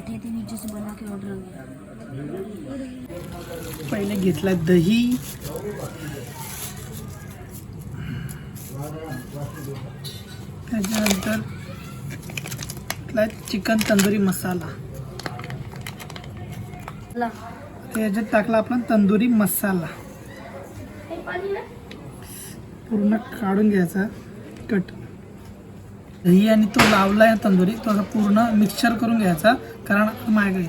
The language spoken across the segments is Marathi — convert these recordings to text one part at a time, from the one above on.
बैठे थे नीचे से बना के ऑर्डर किया। पहिले घेतला दही, त्याच्यानंतर घेतला चिकन तंदुरी मसाला, त्याच्यात टाकला आपण तंदुरी मसाला, पूर्ण काढून घ्यायचा कट. दही आणि तो लावला आहे तंदुरी, तो असा पूर्ण मिक्सचर करून घ्यायचा, कारण मागे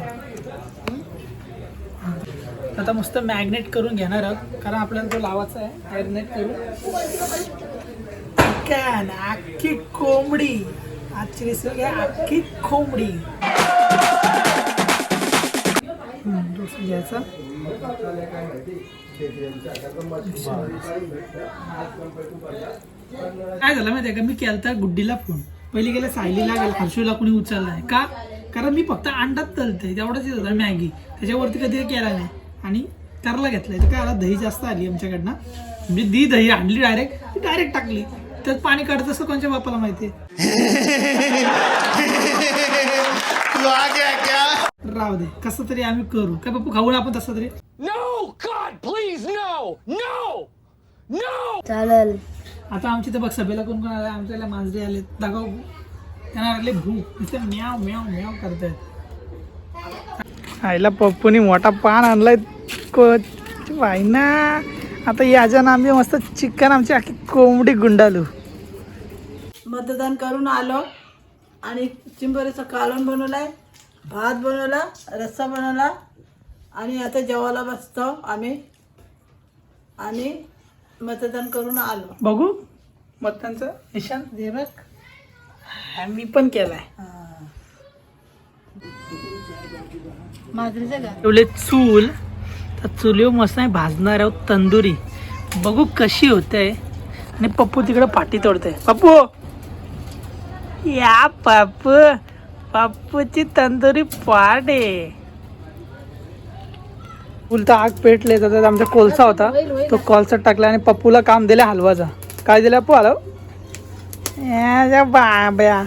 आता मस्त मॅग्नेट करून घेणार आहोत, कारण आपल्याला तो लावायचा आहे. मॅग्नेट करून चिकन, अख्खी कोंबडी, आजची रेसिपी आहे अख्खी कोंबडी. घ्यायचा काय झालं माहिती आहे का, मी केलता गुड्डीला फोन, पहिली गेला सायलीला गेला, हर्षूला कोणी उचलला आहे का, कारण मी फक्त अंडात तलते तेवढंच होतं मॅगी, त्याच्यावरती कधी केला नाही आणि करला घेतलाय. तर काय आला, दही जास्त आली आमच्याकडनं, म्हणजे दही आणली डायरेक्ट टाकली, त्यात पाणी काढत असं कोणच्या बापाला माहिती राहू दे, कसं तरी आम्ही करू. काय बापू खाऊ ना आपण तसं तरी. No god please no no no चालेल. आता आमची तर बघ सभेला कोण कोण आला, आमच्याला मांजरे आले, दाखव त्यांना लागले भूक, नुसते म्याव म्याव म्याव करतायत. आईला पप्पूनी मोठा पान आणलाय ना. आता याच्यानं आम्ही मस्त चिकन आमची अख्खी कोंबडी गुंडालू. मतदान करून आलो आणि चिंबोरीचं कालवण बनवलाय, भात बनवला, रस्सा बनवला आणि आता जेवायला बसतो आम्ही आणि मतदान करून आलो. बघू मतदानचं निशाण दे बघ, मी पण केलाय. माजरीचं का ठेवले चूल, तर चुलीवर मस्त नाही भाजणार आहोत तंदुरी, बघू कशी होते. आणि पप्पू तिकडे पाटी तोडते. पप्पू या, पप्पूची तंदुरी पाट आहे. फुलता आग पेटले, त्याच्यात आमचा कोळसा होता, तो कोळसा टाकला आणि पप्पूला काम दिलं हलवाचा. काय दिलं पप्पू, हलव बाब्या.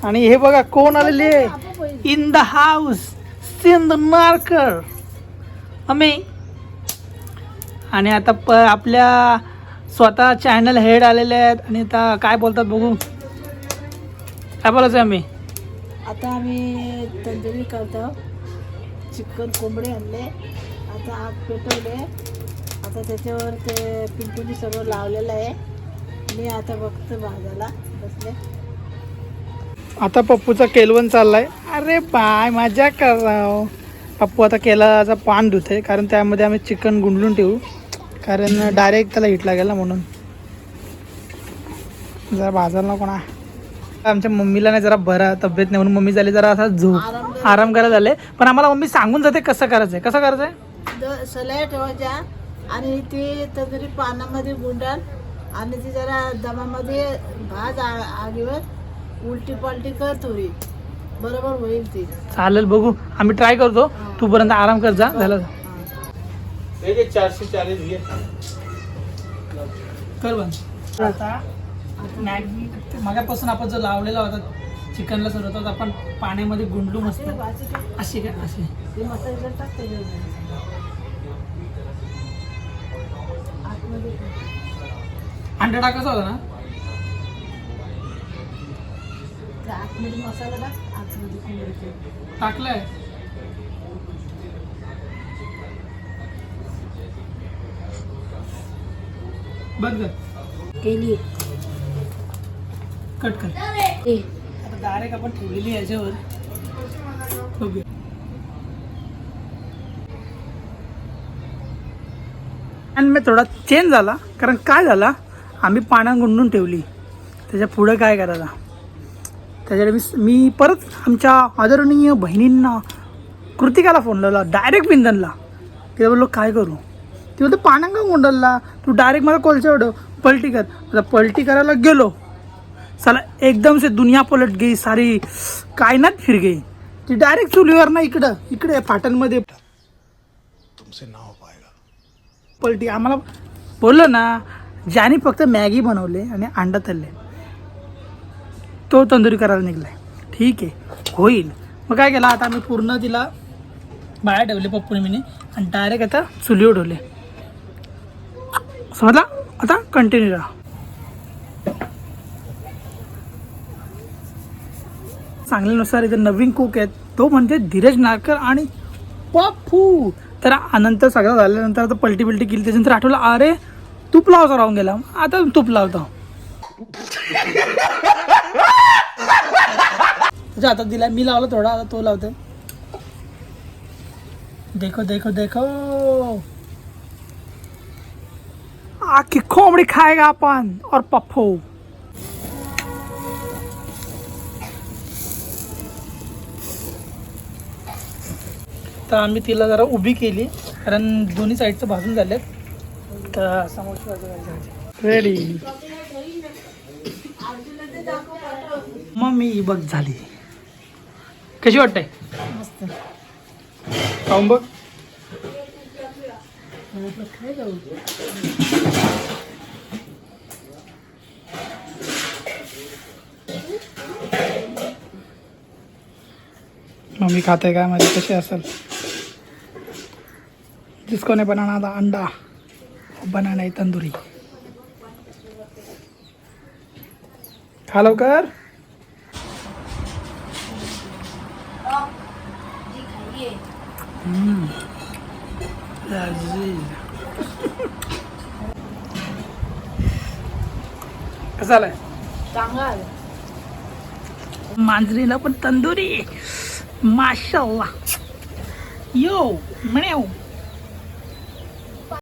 आणि हे बघा कोण आलेले इन द हाऊस, सिंध नारकर आम्ही. आणि आता आपल्या स्वतः चॅनल हेड आलेले आहेत आणि आता काय बोलतात बघू, काय बोलायचं आम्ही. आता आम्ही तंदुरी करतो, चिकन कोंबडे आणले, आता आग पेटवले, आता त्याच्यावर ते पिंटूनी सगळं लावलेलं आहे. मी आता बघतो भाजायला बसले. आता पप्पूचा केलवण चाललाय. अरे बाय मजा कर राव. पप्पू आता केलाचा पान धुते, कारण त्यामध्ये आम्ही चिकन गुंडलून ठेवू, कारण डायरेक्ट त्याला हिट लागेल ना, म्हणून जरा भाजायला नको ना. आमच्या मम्मीला नाही जरा बरा तब्येत नाही, म्हणून मम्मी झाली जरा असा झोप आराम करायला झाले. पण आम्हाला मम्मी सांगून जाते कसं करायचंय. कसं करायचंय, सलाय ठेवायच्या आणि ती तंदुरी पानामध्ये गुंडाल आणि ती जरा दमामध्ये भाज आगीवर उलटी पालटी कर, थोडी बरोबर होईल ती. चालेल, बघू आम्ही ट्राय करतो. तू पर्यंत आराम कर जा. झालं 440 कर बंद. आता मॅगी मागापासून आपण जो लावलेला होता चिकनला सरवतात, आपण पाण्यामध्ये गुंडलू मस्त अशी काय अशी. ते मसाला टाकते आतमध्ये, अंडा टाकायचा होता ना, त्या आतमध्ये मसाला टाक, आतमध्ये कोंबडीचे टाकलाय. बघ केली कट कर. ए आता डायरेक्ट आपण ठेवलेली याच्यावर बघूया. आणि मी थोडा चेंज झाला, कारण काय झाला, आम्ही पाण्यात गुंडून ठेवली, त्याच्या पुढं काय करायला. त्याच्याकडे मी परत आमच्या आदरणीय बहिणींना कृतिकाला फोन लावला, डायरेक्ट बिंदनला. तिला बोललो काय करू, ती बोलतो पाण्यात का गुंडलला तू, डायरेक्ट मला कोलच्या एवढं पलटी कर. आता पलटी करायला गेलो, साला एकदम से दुनिया पलट गई सारी, कायनात फिर गई. ती डायरेक्ट चुलीवर ना इकडे फाटणमध्ये तुमसे ना हो पाएगा पलटी. आम्हाला बोललो ना, ज्याने फक्त मॅगी बनवले आणि अंडा तळले तो तंदुरी करायला निघलाय. ठीक आहे होईल, मग काय केलं आता आम्ही पूर्ण तिला बाहेर ठेवले पप्पूने मीने आणि डायरेक्ट आता चुलीवर ठेवले. समजला. आता कंटिन्यू राहा. सांगल्यानुसार इथे नवीन कुक आहेत, तो म्हणते धीरज नारकर आणि पप्पू. तर नंतर सगळं झाल्यानंतर आता पलटी केली. त्याच्यानंतर आठवलं अरे तूप लावचा राहून गेला, आता तूप लावतो. त्याच्या हातात दिला, मी लावला थोडा, आता तो लावतो. देखो देखो देखो आखी कोंबडी खाएगा अपन और पप्पू. तर आम्ही तिला जरा उभी केली कारण दोन्ही साईडचं भाजून झालेत. तर समोरची रेडी. मम्मी बघ झाली. कशी वाटते? मस्त. खाऊन बघ. मम्मी खाते काय माझी कशी असेल. जिसको ने बनाना था अंडा, बनाना है तंदुरी. खा लवकर. कसा आलाय? चांगला आहे. मांजरीला पण तंदुरी. माशाल्लाह. यो म्हणे